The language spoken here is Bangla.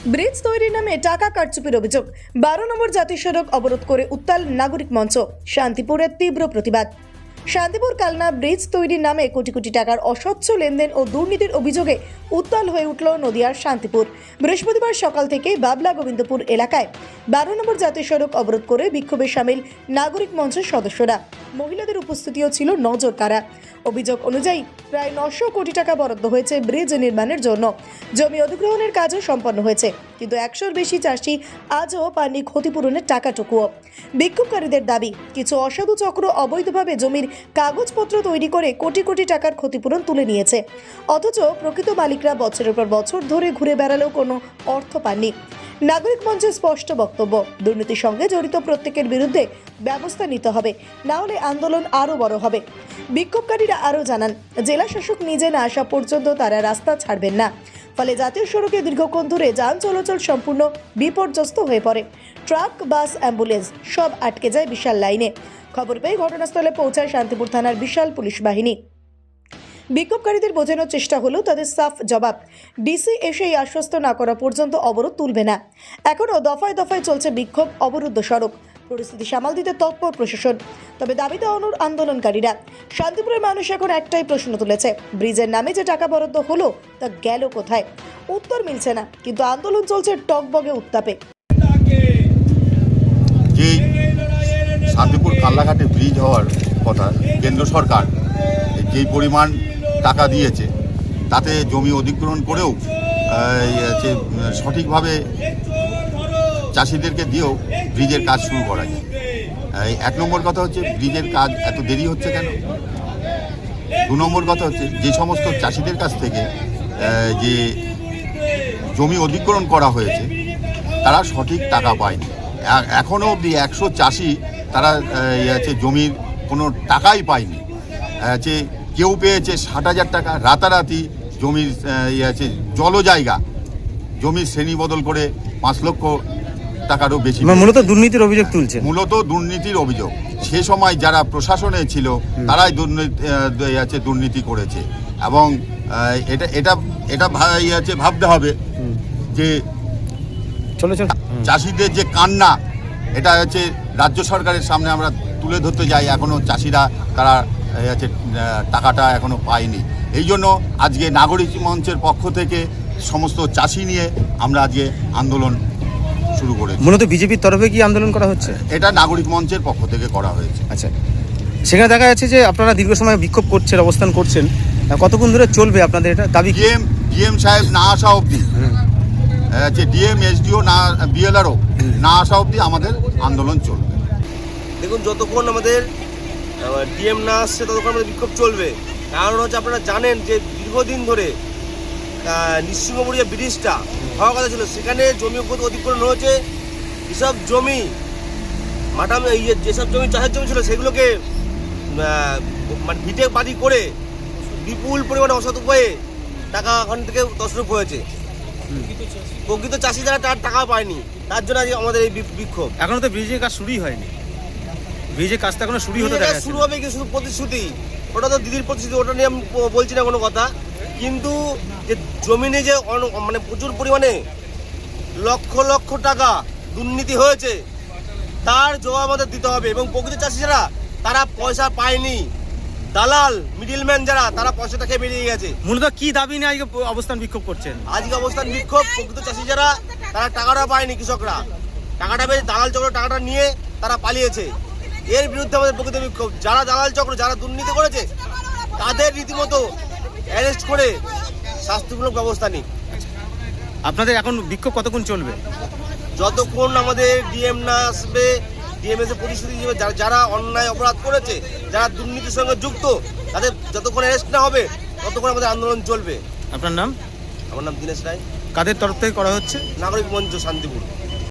ব্রিজ তৈরির নামে টাকা কারচুপির অভিযোগ। 12 নম্বর জাতীয় সড়ক অবরোধ করে উত্তাল নাগরিক মঞ্চ। শান্তিপুরের তীব্র প্রতিবাদ। শান্তিপুর কালনা ব্রিজ তৈরির নামে কোটি কোটি টাকার অস্বচ্ছ লেনদেন ও দুর্নীতির অভিযোগে উত্তাল হয়ে উঠল নদিয়ার শান্তিপুর। বৃহস্পতিবার সকাল থেকে বাবলা গোবিন্দপুর এলাকায় 12 নম্বর জাতীয় সড়ক অবরোধ করে বিক্ষোভে সামিল নাগরিক মঞ্চের সদস্যরা। মহিলাদের উপস্থিতিও ছিল নজর কাড়া। অভিযোগ অনুযায়ী প্রায় 900 কোটি টাকা বরাদ্দ হয়েছে ব্রিজ নির্মাণের জন্য। জমি অধিগ্রহণের কাজও সম্পন্ন হয়েছে, কিন্তু 100-র বেশি চাষি আজও পাননি ক্ষতিপূরণের টাকাটুকুও। বিক্ষোভকারীদের দাবি, কিছু অসাধু চক্র অবৈধভাবে জমির কাগজপত্র তৈরি করে কোটি কোটি টাকার ক্ষতিপূরণ তুলে নিয়েছে, অথচ প্রকৃত মালিকরা বছরের পর বছর ধরে ঘুরে বেড়ালেও কোনো অর্থ পাননি। নাগরিক মঞ্চের স্পষ্ট বক্তব্য, দুর্নীতির সঙ্গে জড়িত প্রত্যেকের বিরুদ্ধে ব্যবস্থা নিতে হবে, না হলে আন্দোলন আরও বড় হবে। বিক্ষোভকারীরা আরও জানান, জেলা শাসক নিজে না আসা পর্যন্ত তারা রাস্তা ছাড়বেন না। ফলে জাতীয় সড়কে দীর্ঘক্ষণ ধরে যান চলাচল সম্পূর্ণ বিপর্যস্ত হয়ে পড়ে। ট্রাক, বাস, অ্যাম্বুলেন্স সব আটকে যায় বিশাল লাইনে। খবর পেয়ে ঘটনাস্থলে পৌঁছায় শান্তিপুর থানার বিশাল পুলিশ বাহিনী। বিক্ষোভকারীদের বোঝানোর চেষ্টা হলেও তাদের সাফ জবাব, ডিসি এসে এই আশ্বস্ত না করা পর্যন্ত অবরোধ তুলবে না। এখনও দফায় দফায় চলছে বিক্ষোভ, অবরুদ্ধ সড়ক। পরিস্থিতি সামাল দিতে তৎপর প্রশাসন। তবে দাবিতে অনড় আন্দোলনকারীরা। শান্তিপুরের মানুষ এখন একটাই প্রশ্ন তুলেছে, ব্রিজের নামে যে টাকা বরাদ্দ হলো তা গেল কোথায়? উত্তর মিলছে না, কিন্তু আন্দোলন চলছে টকবগে উত্তাপে। যে শান্তিপুর কাল্লাঘাটে ব্রিজ হওয়ার কথা, কেন্দ্র সরকার যেই পরিমাণ টাকা দিয়েছে তাতে জমি অধিগ্রহণ করেও সঠিকভাবে চাষিদেরকে দিয়েও ব্রিজের কাজ শুরু করা যায়। এক নম্বর কথা হচ্ছে, ব্রিজের কাজ এত দেরি হচ্ছে কেন? 2 নম্বর কথা হচ্ছে, যে সমস্ত চাষিদের কাছ থেকে যে জমি অধিগ্রহণ করা হয়েছে তারা সঠিক টাকা পায়নি। এখনও অবধি 100 চাষি তারা জমির কোনো টাকাই পায়নি। কেউ পেয়েছে 60,000 টাকা, রাতারাতি জমির জলজায়গা জমির শ্রেণী বদল করে 5 লক্ষ টাকারও বেশি। মূলত দুর্নীতির অভিযোগ তুলছে। মূলত দুর্নীতির অভিযোগ। সে সময় যারা প্রশাসনে ছিল তারাই দুর্নীতি করেছে। এবং এটা ভাবতে হবে যে চাষিদের যে কান্না, এটা হচ্ছে রাজ্য সরকারের সামনে আমরা তুলে ধরতে যাই। এখনও চাষিরা তারা টাকাটা এখনও পায়নি। এই জন্য আজকে নাগরিক মঞ্চের পক্ষ থেকে সমস্ত চাষি নিয়ে আমরা আজকে আন্দোলন শুরু করেছি। মূলত বিজেপির তরফে কি আন্দোলন করা হচ্ছে? এটা নাগরিক মঞ্চের পক্ষ থেকে করা হয়েছে। আচ্ছা, সেখানে দেখা যাচ্ছে যে আপনারা দীর্ঘ সময় বিক্ষোভ করছেন, অবস্থান করছেন, কতক্ষণ ধরে চলবে আপনাদের এটা দাবি? ডিএম সাহেব না আসা অবধি, ডিএম এসডিও না বিএলআরও না আসা অবধি আমাদের আন্দোলন চলবে। দেখুন, যতক্ষণ আমাদের ডিএম না আসছে ততক্ষণ আমাদের বিক্ষোভ চলবে। কারণ হচ্ছে, আপনারা জানেন যে দীর্ঘদিন ধরে নিঃসিংহপুরিয়া ব্রিজটা হওয়ার কথা ছিল, সেখানে জমি অধিগ্রহণ হয়েছে। যেসব জমি যেসব জমি চাষের জমি ছিল সেগুলোকে মানে ভিটে বাড়ি করে বিপুল পরিমাণে অসৎ উপায়ে টাকা ওখান থেকে তছরূপ হয়েছে। প্রকৃত চাষি যারা তার টাকা পায়নি, তার জন্য আমাদের এই বিক্ষোভ। এখনো তো ব্রিজের কাজ শুরুই হয়নি। ব্রিজের কাজটা এখনো শুরু হতে দেখা যাচ্ছে। শুরু হবে কি শুধু প্রতিশ্রুতি, ওটা তো দিদির প্রতিশ্রুতি, ওটা নিয়ে আমি বলছি না কোনো কথা। কিন্তু যে জমিনে যে মানে প্রচুর পরিমাণে লক্ষ লক্ষ টাকা দুর্নীতি হয়েছে, তার জবাব আমাদের দিতে হবে। এবং প্রকৃত চাষি যারা তারা পয়সা পায়নি, দালাল মিডিলম্যান যারা, তারা পয়সাটা খেয়ে বেরিয়ে গেছে। মূলত কি দাবি নিয়ে আজকে অবস্থান বিক্ষোভ করছেন? আজকে অবস্থান বিক্ষোভ, প্রকৃত চাষি যারা তারা টাকাটা পায়নি, কৃষকরা টাকাটা পেয়ে দালাল চক্র টাকাটা নিয়ে তারা পালিয়েছে। এর বিরুদ্ধে আমাদের প্রকৃত বিক্ষোভ। যারা দালাল চক্র, যারা দুর্নীতি করেছে, তাদের রীতিমতো অ্যারেস্ট করে শাস্তিমূলক ব্যবস্থা নিক। আপনাদের এখন বিক্ষোভ কতক্ষণ চলবে? যতক্ষণ আমাদের ডিএম না আসবে, ডিএম এসে প্রতিশ্রুতি দেবে যারা অন্যায় অপরাধ করেছে, যারা দুর্নীতির সঙ্গে যুক্ত, তাদের যতক্ষণ অ্যারেস্ট না হবে ততক্ষণ আমাদের আন্দোলন চলবে। আপনার নাম? আমার নাম দীনেশ রায়। কাদের তরফ থেকে করা হচ্ছে? নাগরিক মঞ্চ শান্তিপুর।